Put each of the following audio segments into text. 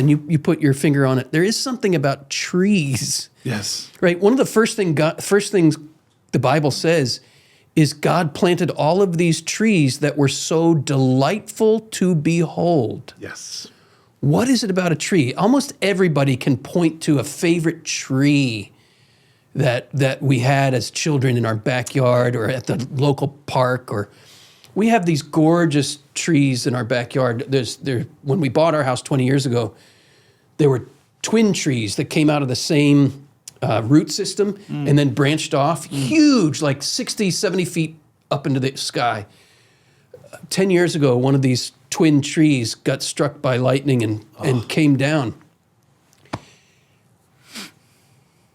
something, you put your finger on it. There is something about trees. Yes. Right? One of the first things the Bible says is God planted all of these trees that were so delightful to behold. Yes. What is it about a tree? Almost everybody can point to a favorite tree that we had as children in our backyard or at the local park, or we have these gorgeous trees in our backyard. When we bought our house 20 years ago, there were twin trees that came out of the same root system and then branched off, huge, like 60, 70 feet up into the sky. 10 years ago, one of these twin trees got struck by lightning and came down.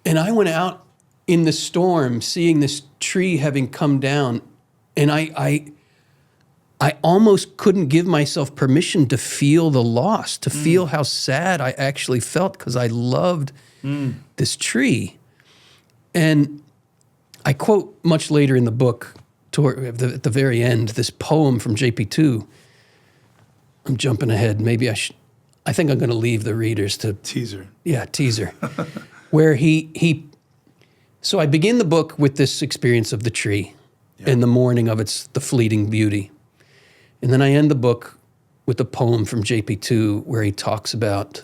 And I went out in the storm, seeing this tree having come down, and I almost couldn't give myself permission to feel the loss, to feel how sad I actually felt, because I loved this tree. And I quote much later in the book, at the very end, this poem from JP2. I'm jumping ahead. Maybe I think I'm going to leave the readers to... Teaser. Yeah, teaser. Where so I begin the book with this experience of the tree and the mourning of the fleeting beauty. And then I end the book with a poem from JP2 where he talks about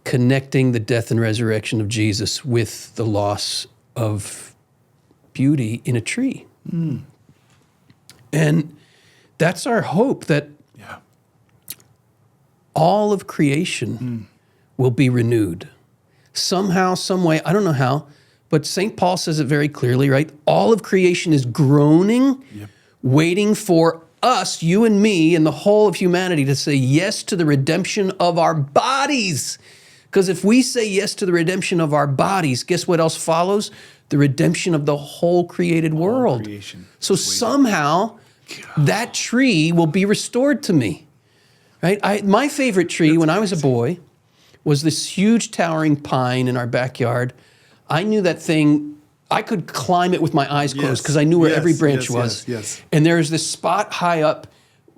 connecting the death and resurrection of Jesus with the loss of beauty in a tree. And that's our hope, that all of creation will be renewed. Somehow, some way, I don't know how, but St. Paul says it very clearly, right? All of creation is groaning, waiting for us, you and me, and the whole of humanity to say yes to the redemption of our bodies. Because if we say yes to the redemption of our bodies, guess what else follows? The redemption of the whole created world. So somehow, that tree will be restored to me. Right? My favorite tree when I was a boy was this huge towering pine in our backyard. I knew that thing, I could climb it with my eyes closed because I knew where every branch was. And there was this spot high up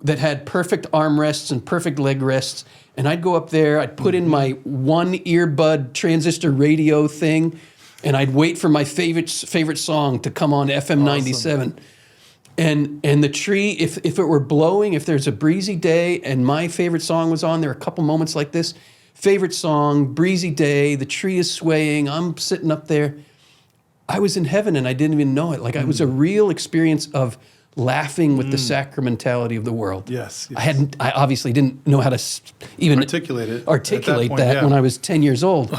that had perfect armrests and perfect leg rests. And I'd go up there, I'd put in my one earbud transistor radio thing, and I'd wait for my favorite song to come on FM 97. And the tree, if it were blowing, if there's a breezy day and my favorite song was on, there are a couple moments like this. Favorite song, breezy day, the tree is swaying, I'm sitting up there. I was in heaven and I didn't even know it. Like it was a real experience of laughing with the sacramentality of the world. I obviously didn't know how to even articulate that when I was 10 years old.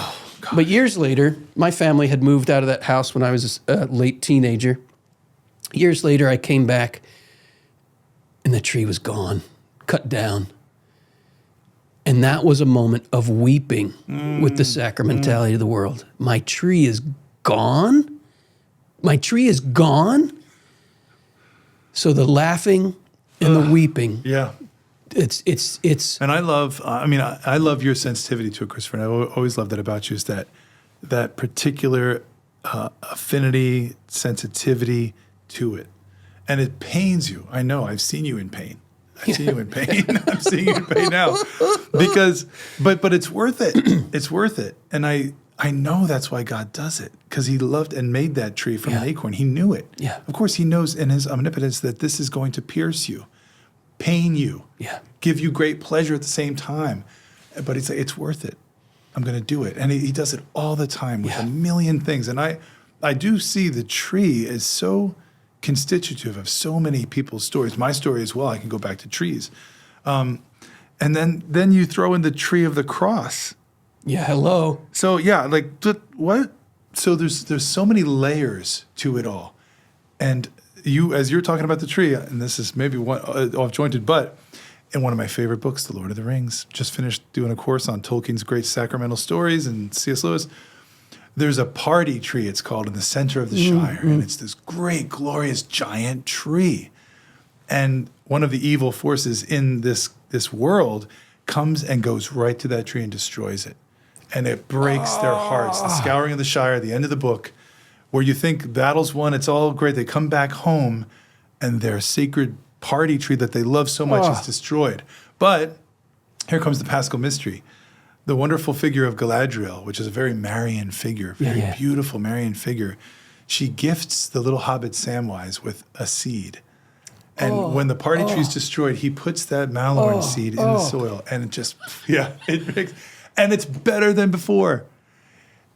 But years later, my family had moved out of that house when I was a late teenager. Years later, I came back and the tree was gone, cut down. And that was a moment of weeping with the sacramentality of the world. My tree is gone? My tree is gone? So the laughing and the weeping. It's. And I love your sensitivity to it, Christopher. And I always love that about you, is that particular affinity, sensitivity to it. And it pains you. I know, I've seen you in pain. I've seen you in pain. I'm seeing you in pain now. Because, but it's worth it. It's worth it. And I know that's why God does it. Because he loved and made that tree from an acorn. He knew it. Of course, he knows in his omnipotence that this is going to pierce you, pain you, give you great pleasure at the same time. But it's worth it. I'm going to do it. And he does it all the time with a million things. And I do see the tree as so constitutive of so many people's stories. My story as well, I can go back to trees. And then you throw in the tree of the cross. Hello. So like what? So there's so many layers to it all. And as you're talking about the tree, and this is maybe one off-jointed, but in one of my favorite books, The Lord of the Rings, just finished doing a course on Tolkien's great sacramental stories and C.S. Lewis. There's a party tree, it's called, in the center of the Shire, and it's this great, glorious, giant tree. And one of the evil forces in this world comes and goes right to that tree and destroys it. And it breaks their hearts. The Scouring of the Shire, the end of the book, where you think battle's won, it's all great. They come back home, and their sacred party tree that they love so much is destroyed. But here comes the Paschal mystery. The wonderful figure of Galadriel, which is a very Marian figure, very beautiful Marian figure. She gifts the little hobbit Samwise with a seed. And when the party tree is destroyed, he puts that Malorn seed in the soil. And it just, and it's better than before.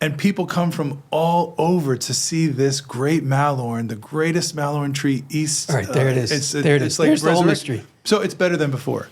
And people come from all over to see this great Malorn, the greatest Malorn tree east. All right, there it is. It's there it is. like There's the whole resurrect- mystery. So it's better than before.